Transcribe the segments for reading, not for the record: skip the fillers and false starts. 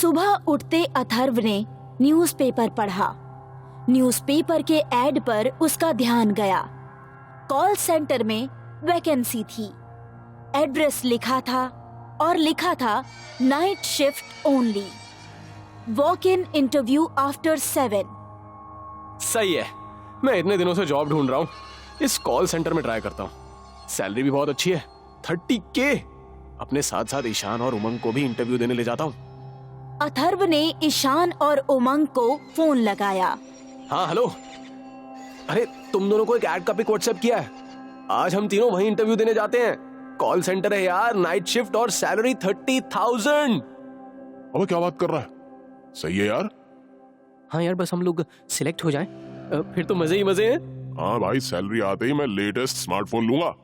सुबह उठते अथर्व ने न्यूज़पेपर पढ़ा। न्यूज़पेपर के ऐड पर उसका ध्यान गया। कॉल सेंटर में वैकेंसी थी। एड्रेस लिखा था और लिखा था night shift only, walk in interview after 7। सही है, मैं इतने दिनों से जॉब ढूंढ रहा हूँ, इस कॉल सेंटर में ट्राई करता हूँ। सैलरी भी बहुत अच्छी है, 30K। अपने साथ साथ ईशान और उमंग को भी इंटरव्यू देने ले जाता हूँ। अथर्व ने ईशान और उमंग को फोन लगाया। हाँ हेलो, अरे तुम दोनों को एक ऐड का पिक व्हाट्सएप किया है। आज हम तीनों वहीं इंटरव्यू देने जाते हैं। कॉल सेंटर है यार, नाइट शिफ्ट और सैलरी 30,000। अबे क्या बात कर रहा है, सही है यार। हाँ यार, बस हम लोग सिलेक्ट हो जाएं, फिर तो मजे ही मजे हैं। हाँ भाई, सैलरी आते ही मैं लेटेस्ट स्मार्टफोन लूंगा।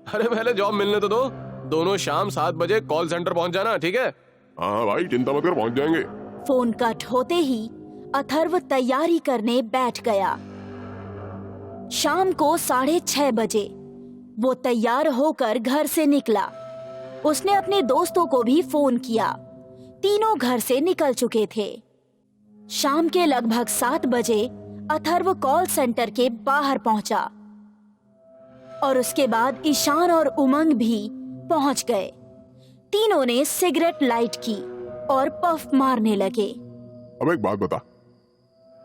अरे पहले जॉब मिलने तो दो। दोनों शाम 7 बजे कॉल सेंटर पहुंच जाना, ठीक है? हाँ भाई, चिंता मत कर, पहुंच जाएंगे। फोन कट होते ही अथर्व तैयारी करने बैठ गया। शाम को 6:30 बजे वो तैयार होकर घर से निकला। उसने अपने दोस्तों को भी फोन किया। तीनों घर से निकल चुके थे। शाम के लगभग 7 बजे अथर्व कॉल सेंटर के बाहर पहुंचा और उसके बाद ईशान और उमंग भी पहुंच गए। तीनों ने सिगरेट लाइट की और पफ मारने लगे। अब एक बात बता,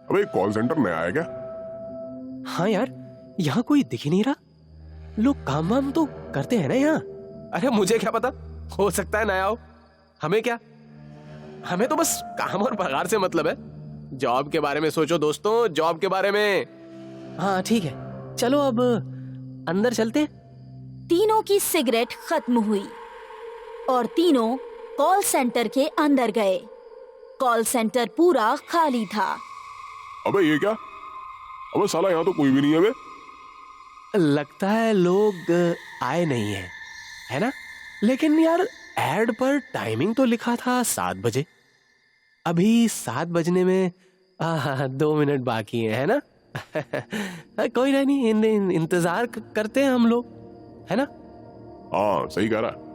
अबे कॉल सेंटर नया है क्या? हाँ यार, यहाँ कोई दिख ही नहीं रहा। लोग काम वाम तो करते हैं ना यहाँ। अरे मुझे क्या पता, हो सकता है नया हो। हमें क्या, हमें तो बस काम और पगार से मतलब है। जॉब के बारे में सोचो दोस्तों, जॉब के बारे में। हाँ ठीक है, चलो अब अंदर चलते हैं। तीनों की सिगरेट खत्म हुई और तीनों कॉल सेंटर के अंदर गए। कॉल सेंटर पूरा खाली था। अबे ये क्या, अबे साला यहाँ तो कोई भी नहीं है बे। लगता है लोग आए नहीं हैं, है ना? लेकिन यार एड पर टाइमिंग तो लिखा था 7 बजे। अभी 7 बजने में 2 मिनट बाकी है ना? कोई नहीं, इंतजार करते हैं हम लोग, है ना? हाँ सही कह रहा है।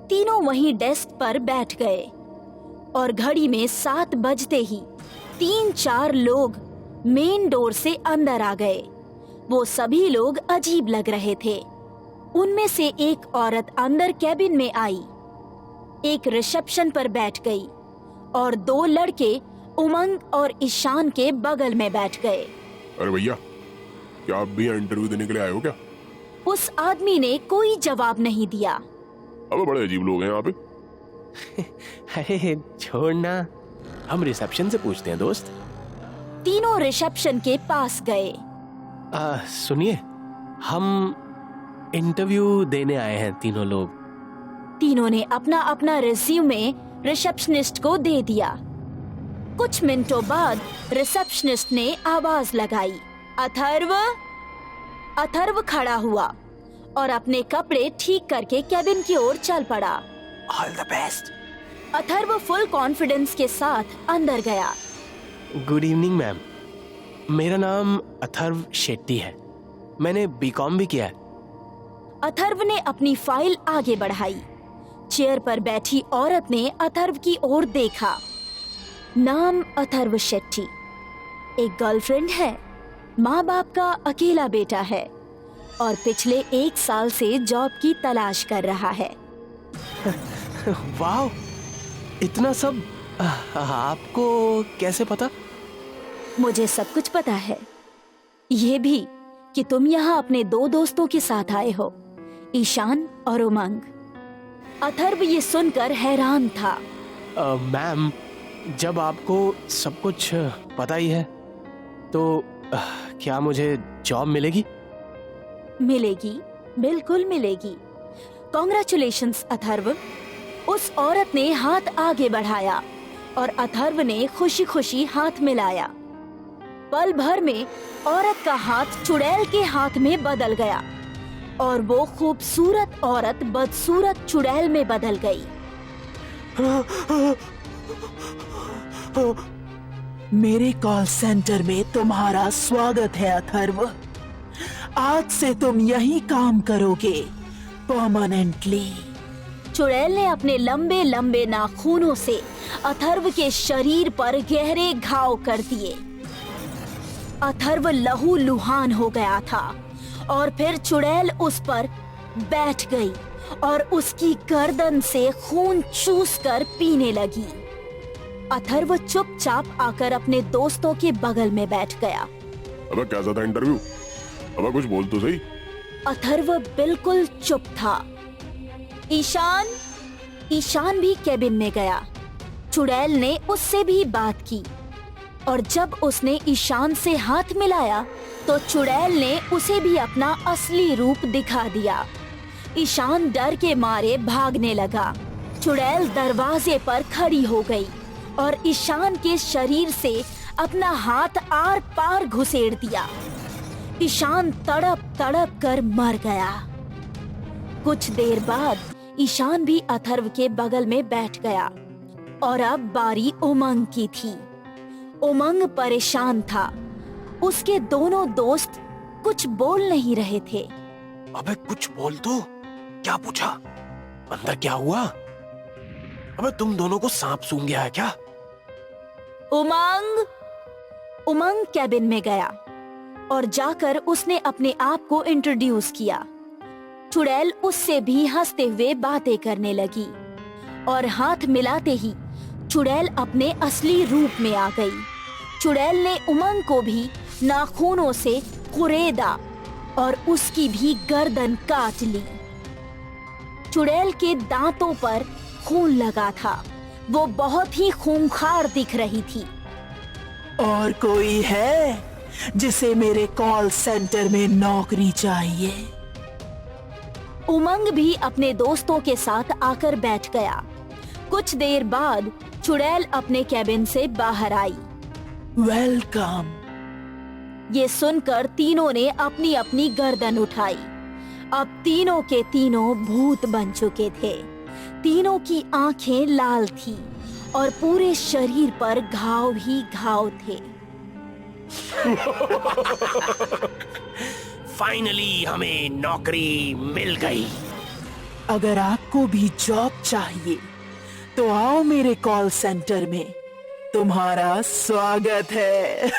तीनों वहीं डेस्क पर बैठ गए और घड़ी में 7 बजते ही 3-4 लोग मेन डोर से अंदर आ गए। वो सभी लोग अजीब लग रहे थे। उनमें से एक औरत अंदर कैबिन में आई, एक रिसेप्शन पर बैठ गई और 2 लड़के उमंग और ईशान के बगल में बैठ गए। अरे भैया, क्या आप भी इंटरव्यू देने के लिए आए हो क्या? उस आदमी ने कोई जवाब नहीं दिया। अबे बड़े अजीब लोग हैं यहाँ पे। अरे छोड़ना, हम रिसेप्शन से पूछते हैं दोस्त। तीनों रिसेप्शन के पास गए। सुनिए, हम इंटरव्यू देने आए हैं तीनों लोग। तीनों ने अपना अपना रिज्यूमे रिसेप्शनिस्ट को दे दिया। कुछ मिनटों बाद रिसेप्शनिस्ट ने आवाज लगाई, अथर्व। अथर्व खड़ा हुआ और अपने कपड़े ठीक करके कैबिन की ओर चल पड़ा। All the best. Atharva full confidence के साथ अंदर गया। गुड इवनिंग मैम, मेरा नाम अथर्व शेट्टी है। मैंने बीकॉम भी किया है। अथर्व ने अपनी फाइल आगे बढ़ाई। चेयर पर बैठी औरत ने अथर्व की ओर देखा। नाम अथर्व शेट्टी, एक गर्लफ्रेंड है, माँ बाप का अकेला बेटा है और पिछले 1 साल से जॉब की तलाश कर रहा है। वाह, इतना सब आपको कैसे पता? मुझे सब कुछ पता है, ये भी कि तुम यहाँ अपने 2 दोस्तों के साथ आए हो, ईशान और उमंग। अथर्व ये सुनकर हैरान था। मैम, जब आपको सब कुछ पता ही है तो क्या मुझे जॉब मिलेगी? मिलेगी, बिल्कुल मिलेगी। कॉन्ग्रेचुलेशंस अथर्व। उस औरत ने हाथ आगे बढ़ाया और अथर्व ने खुशी खुशी हाथ मिलाया। पल भर में औरत का हाथ चुड़ैल के हाथ में बदल गया और वो खूबसूरत औरत बदसूरत चुड़ैल में बदल गई। मेरे कॉल सेंटर में तुम्हारा स्वागत है अथर्व। आज से तुम यहीं काम करोगे परमानेंटली। चुड़ैल ने अपने लंबे लंबे नाखूनों से अथर्व के शरीर पर गहरे घाव कर दिए। अथर्व लहू लुहान हो गया था और फिर चुड़ैल उस पर बैठ गई और उसकी गर्दन से खून चूसकर पीने लगी। अथर्व चुपचाप आकर अपने दोस्तों के बगल में बैठ गया। अबे कैसा था इंटरव्यू? अबे कुछ बोल तो सही। अथर्व बिल्कुल चुप था। ईशान भी केबिन में गया। चुड़ैल ने उससे भी बात की और जब उसने ईशान से हाथ मिलाया तो चुड़ैल ने उसे भी अपना असली रूप दिखा दिया। ईशान डर के मारे भागने लगा। चुड़ैल दरवाजे पर खड़ी हो गई और ईशान के शरीर से अपना हाथ आर पार घुसेड़ दिया। ईशान तड़प तड़प कर मर गया। कुछ देर बाद ईशान भी अथर्व के बगल में बैठ गया और अब बारी उमंग की थी। उमंग परेशान था। उसके दोनों दोस्त कुछ बोल नहीं रहे थे। अबे कुछ बोल तो। क्या पूछा? अंदर क्या हुआ? अबे तुम दोनों को सांप सूंघ गया है क्या? उमंग कैबिन में गया और जाकर उसने अपने आप को इंट्रोड्यूस किया। चुड़ैल उससे भी हंसते हुए बातें करने लगी और हाथ मिलाते ही चुड़ैल अपने असली रूप में आ गई। चुड़ैल ने उमंग को भी नाखूनों से कुरेदा और उसकी भी गर्दन काट ली। चुड़ैल के दांतों पर खून लगा था। वो बहुत ही खूंखार दिख रही थी। और कोई है जिसे मेरे कॉल सेंटर में नौकरी चाहिए? उमंग भी अपने दोस्तों के साथ आकर बैठ गया। कुछ देर बाद चुड़ैल अपने कैबिन से बाहर आई। वेलकम। ये सुनकर तीनों ने अपनी अपनी गर्दन उठाई। अब तीनों के तीनों भूत बन चुके थे। तीनों की आंखें लाल थी और पूरे शरीर पर घाव ही घाव थे। फाइनली हमें नौकरी मिल गई। अगर आपको भी जॉब चाहिए तो आओ मेरे कॉल सेंटर में। तुम्हारा स्वागत है।